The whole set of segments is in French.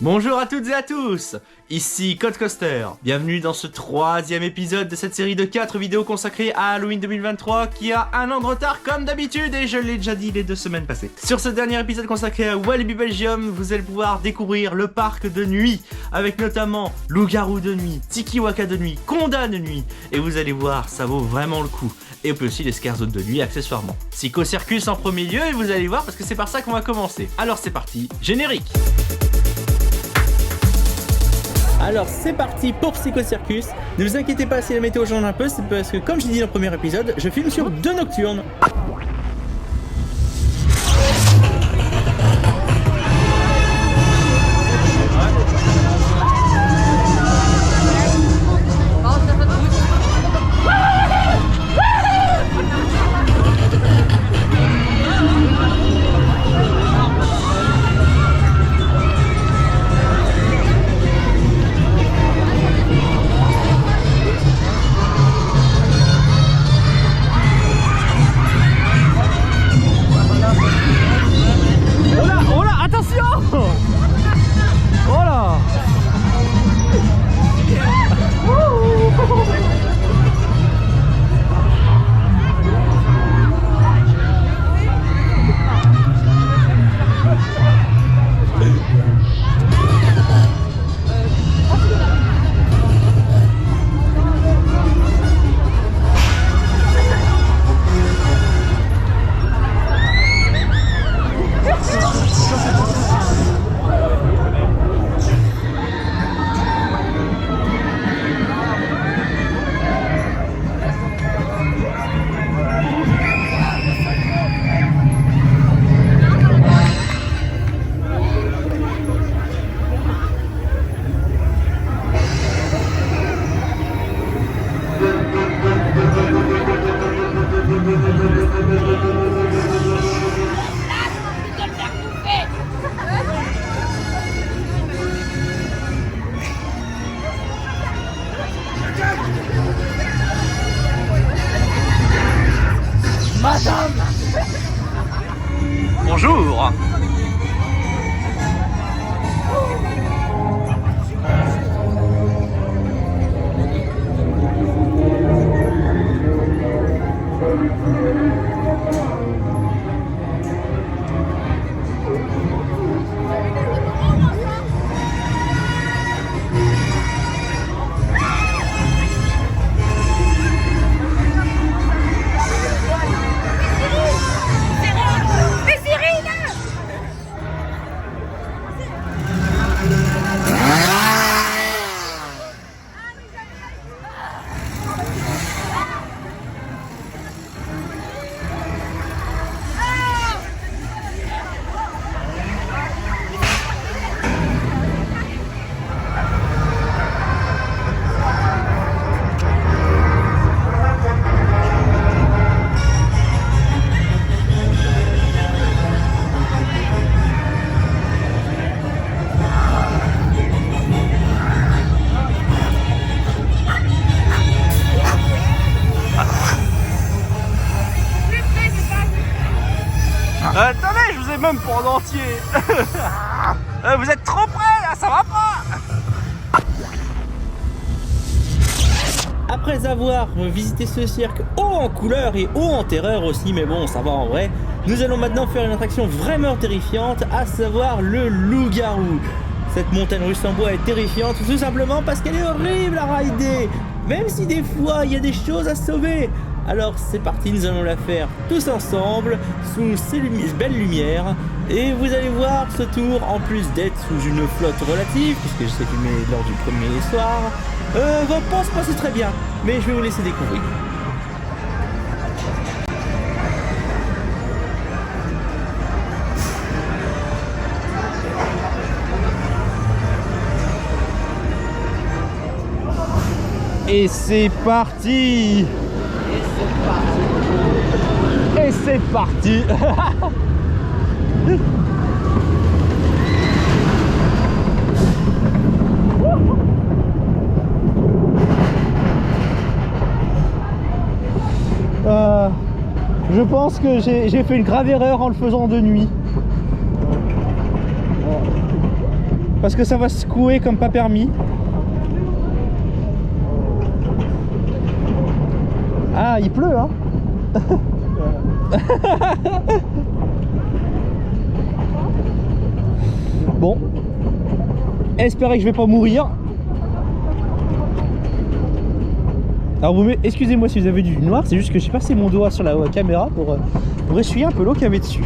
Bonjour à toutes et à tous, ici Code Coaster. Bienvenue dans ce troisième épisode de cette série de 4 vidéos consacrées à Halloween 2023 qui a un an de retard comme d'habitude et je l'ai déjà dit les 2 semaines passées. Sur ce dernier épisode consacré à Walibi Belgium, vous allez pouvoir découvrir le parc de nuit avec notamment Loup-Garou de nuit, Tiki Waka de nuit, Conda de nuit et vous allez voir, ça vaut vraiment le coup. Et on peut aussi les scare zones de nuit accessoirement. Psycho Circus en premier lieu et vous allez voir parce que c'est par ça qu'on va commencer. Alors c'est parti, générique. Alors c'est parti pour Psycho Circus. Ne vous inquiétez pas si la météo change un peu, c'est parce que comme j'ai dit dans le premier épisode, je filme sur 2 nocturnes. Bonjour. Attendez, je vous ai même pas en entier. Vous êtes trop près là, ça va pas. Après avoir visité ce cirque haut en couleur et haut en terreur aussi, mais bon ça va en vrai, nous allons maintenant faire une attraction vraiment terrifiante, à savoir le loup-garou. Cette montagne russe en bois est terrifiante tout simplement parce qu'elle est horrible à rider, même si des fois il y a des choses à sauver. Alors c'est parti, nous allons la faire tous ensemble, sous ces belles lumières. Et vous allez voir, ce tour, en plus d'être sous une flotte relative, puisque je sais filmer lors du premier soir, va pas se passer très bien. Mais je vais vous laisser découvrir. Et c'est parti. Et c'est parti. Je pense que j'ai fait une grave erreur en le faisant de nuit. parce que ça va secouer comme pas permis. Ah, il pleut, hein. Bon, espérez que je vais pas mourir. Alors vous excusez-moi si vous avez du noir, c'est juste que j'ai passé mon doigt sur la caméra pour essuyer un peu l'eau qu'il y avait dessus.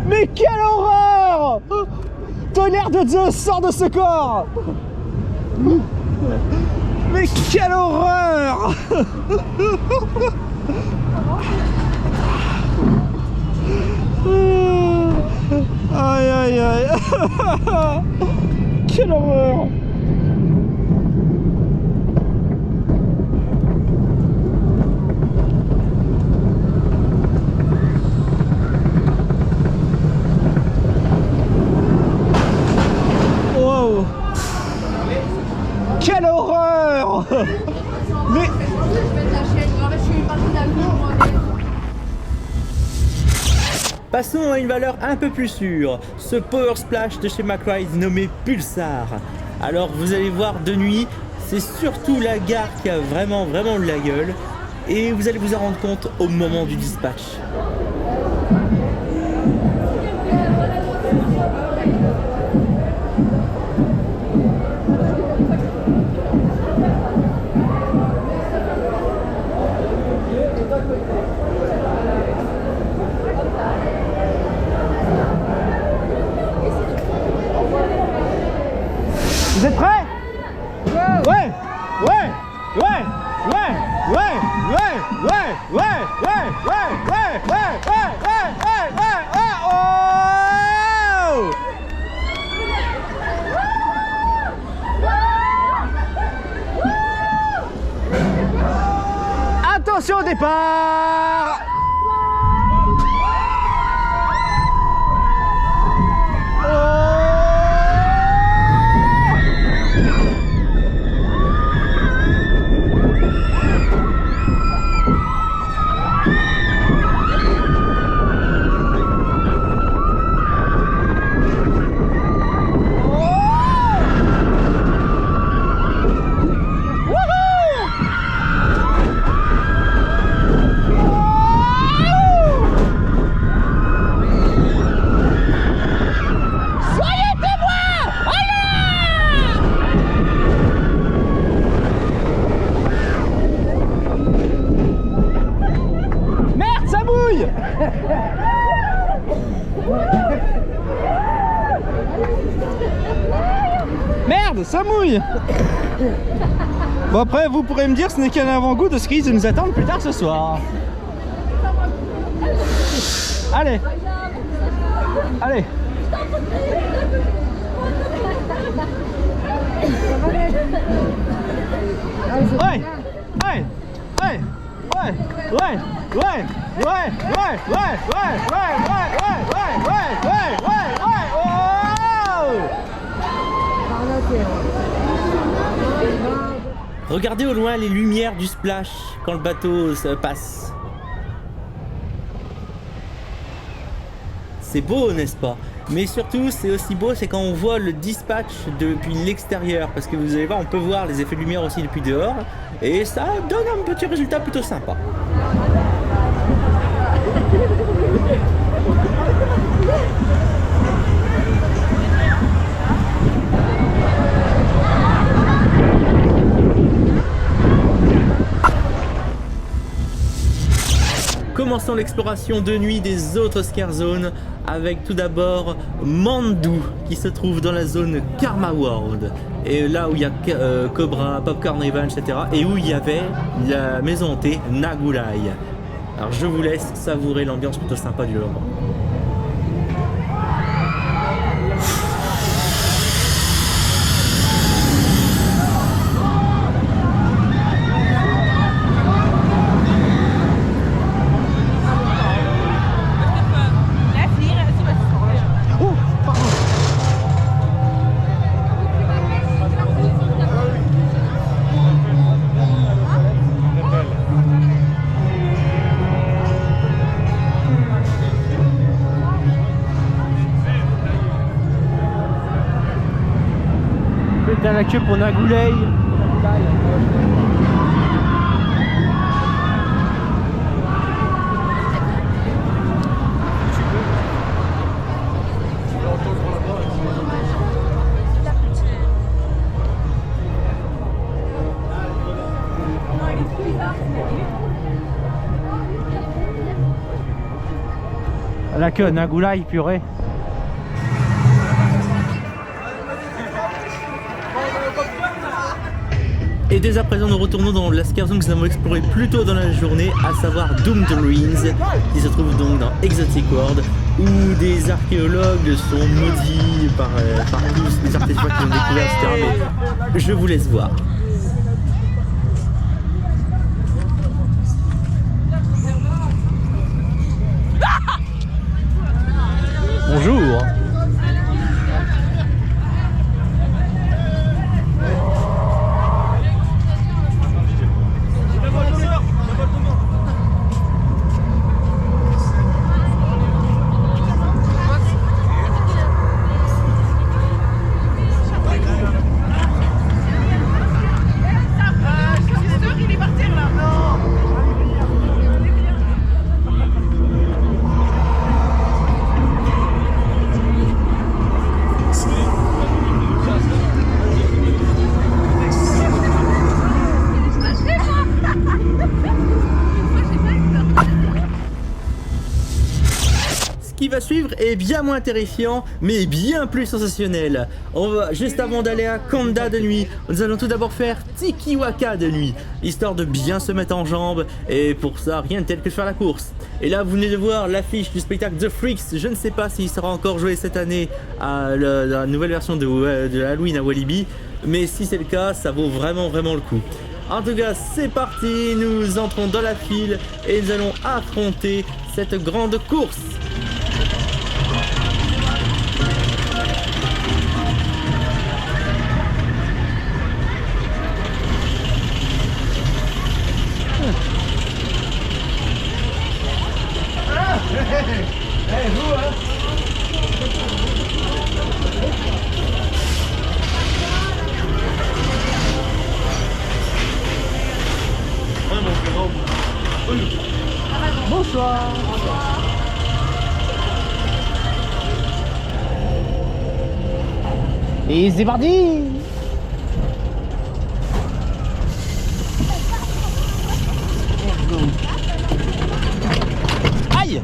Mais quelle horreur! Tonnerre de Zeus, sort de ce corps! Mais quelle horreur! Aïe aïe aïe! Quelle horreur! Wow! Quelle horreur! Mais... Passons à une valeur un peu plus sûre, ce Power Splash de chez McRae nommé Pulsar. Alors vous allez voir de nuit, c'est surtout la gare qui a vraiment de la gueule, et vous allez vous en rendre compte au moment du dispatch. Vous êtes prêts? Ouais! Oh! Attention au départ! Merde, ça mouille. Bon après vous pourrez me dire ce n'est qu'un avant-goût de ce qui risque de nous attendre plus tard ce soir. Allez. Allez. Ouais. Ouais. Ouais. Ouais. Ouais. Ouais. Regardez au loin les lumières du splash quand le bateau passe. c'est beau, n'est-ce pas? Mais surtout, c'est aussi beau, c'est quand on voit le dispatch depuis l'extérieur, parce que vous allez voir, on peut voir les effets de lumière aussi depuis dehors, et ça donne un petit résultat plutôt sympa. Commençons l'exploration de nuit des autres scare zones avec tout d'abord Mandu qui se trouve dans la zone Karma World et là où il y a Cobra, Popcorn Revenge, etc. et où il y avait la maison hantée Nagulai. Alors je vous laisse savourer l'ambiance plutôt sympa du moment. Dans la queue pour Nagulai. La queue Nagulai, purée. Et dès à présent, nous retournons dans la scare zone que nous avons explorée plus tôt dans la journée, à savoir Doomed Ruins, qui se trouve donc dans Exotic World, où des archéologues sont maudits par tous les artefacts qu'ils ont découverts, etc. Mais je vous laisse voir. Bonjour. Ce qui va suivre est bien moins terrifiant, mais bien plus sensationnel. Juste avant d'aller à Kanda de nuit, nous allons tout d'abord faire Tikiwaka de nuit, histoire de bien se mettre en jambes, et pour ça, rien de tel que de faire la course. Et là, vous venez de voir l'affiche du spectacle The Freaks. Je ne sais pas s'il sera encore joué cette année à la nouvelle version de Halloween à Walibi, mais si c'est le cas, ça vaut vraiment le coup. En tout cas, c'est parti, nous entrons dans la file et nous allons affronter cette grande course. Bonsoir. Et c'est parti. Aïe.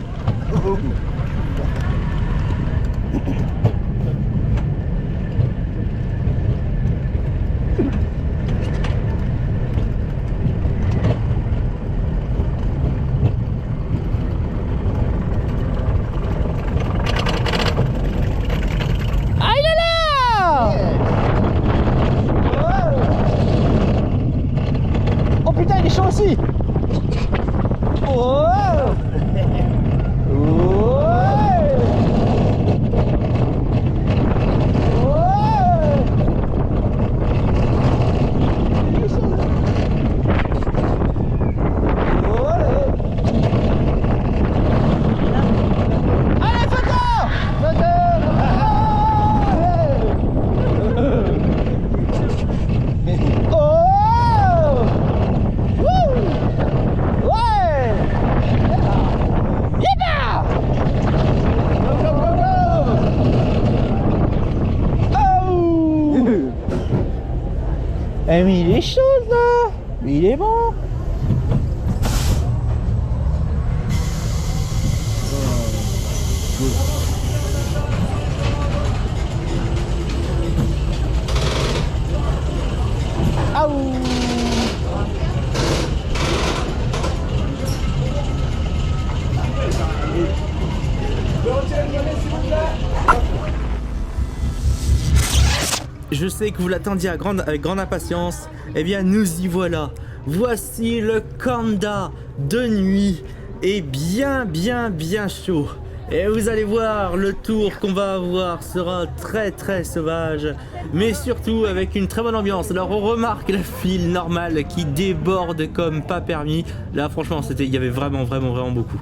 Aïe là là. Eh mais il est chaud là. Mais il est bon. Je sais que vous l'attendiez avec grande impatience. Eh bien, nous y voilà. Voici le Kanda de nuit. Et bien chaud. Et vous allez voir, le tour qu'on va avoir sera très sauvage. Mais surtout avec une très bonne ambiance. Alors on remarque la file normale qui déborde comme pas permis. Là franchement, il y avait vraiment beaucoup.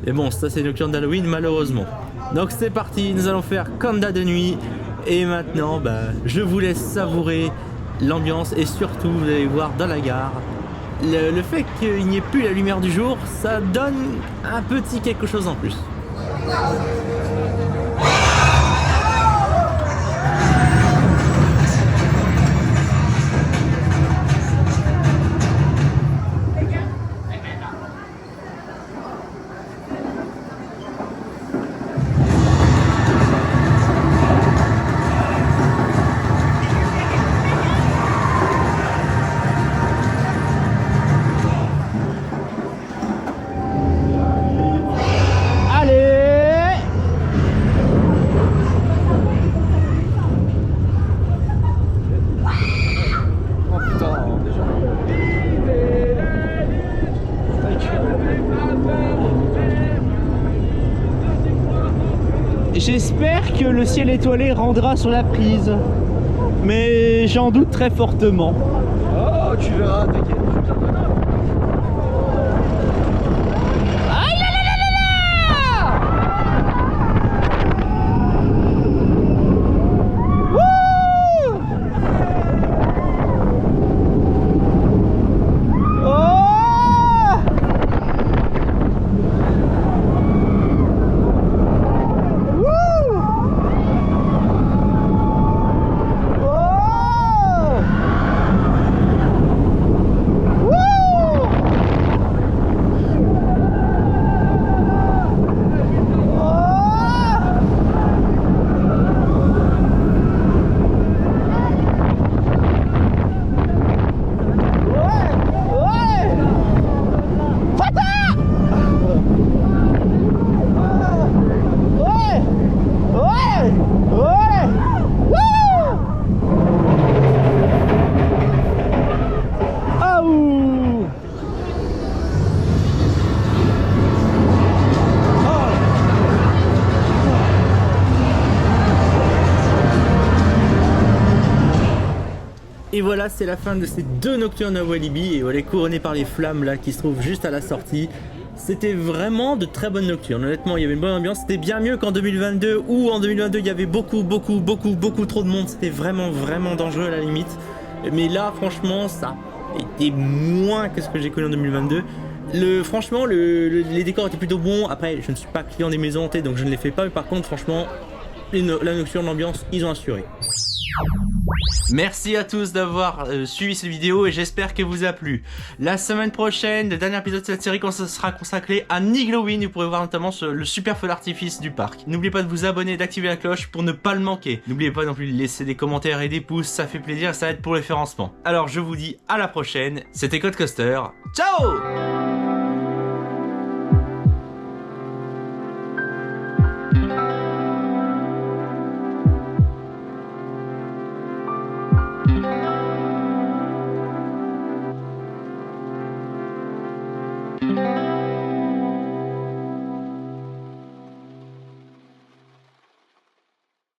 Et bon, ça c'est Nocturne d'Halloween malheureusement. Donc c'est parti, nous allons faire Kanda de nuit. Et maintenant, je vous laisse savourer l'ambiance et surtout, vous allez voir dans la gare, le fait qu'il n'y ait plus la lumière du jour, ça donne un petit quelque chose en plus. J'espère que le ciel étoilé rendra sur la prise, mais j'en doute très fortement. Oh, tu verras, t'inquiète. Et voilà, c'est la fin de ces deux nocturnes à Walibi, et voilà, couronnées par les flammes là qui se trouvent juste à la sortie. C'était vraiment de très bonnes nocturnes, honnêtement il y avait une bonne ambiance, c'était bien mieux qu'en 2022 où en 2022 il y avait beaucoup trop de monde, c'était vraiment dangereux à la limite. Mais là franchement ça a été moins que ce que j'ai connu en 2022. Franchement les décors étaient plutôt bons, après je ne suis pas client des maisons hantées donc je ne les fais pas, mais par contre franchement la nocturne, l'ambiance ils ont assuré. Merci à tous d'avoir suivi cette vidéo et j'espère qu'elle vous a plu. La semaine prochaine, le dernier épisode de cette série sera consacré à Nigloween. Vous pourrez voir notamment le super feu d'artifice du parc. N'oubliez pas de vous abonner et d'activer la cloche pour ne pas le manquer. N'oubliez pas non plus de laisser des commentaires et des pouces, ça fait plaisir et ça aide pour le référencement. Alors je vous dis à la prochaine, c'était Codecoaster, ciao!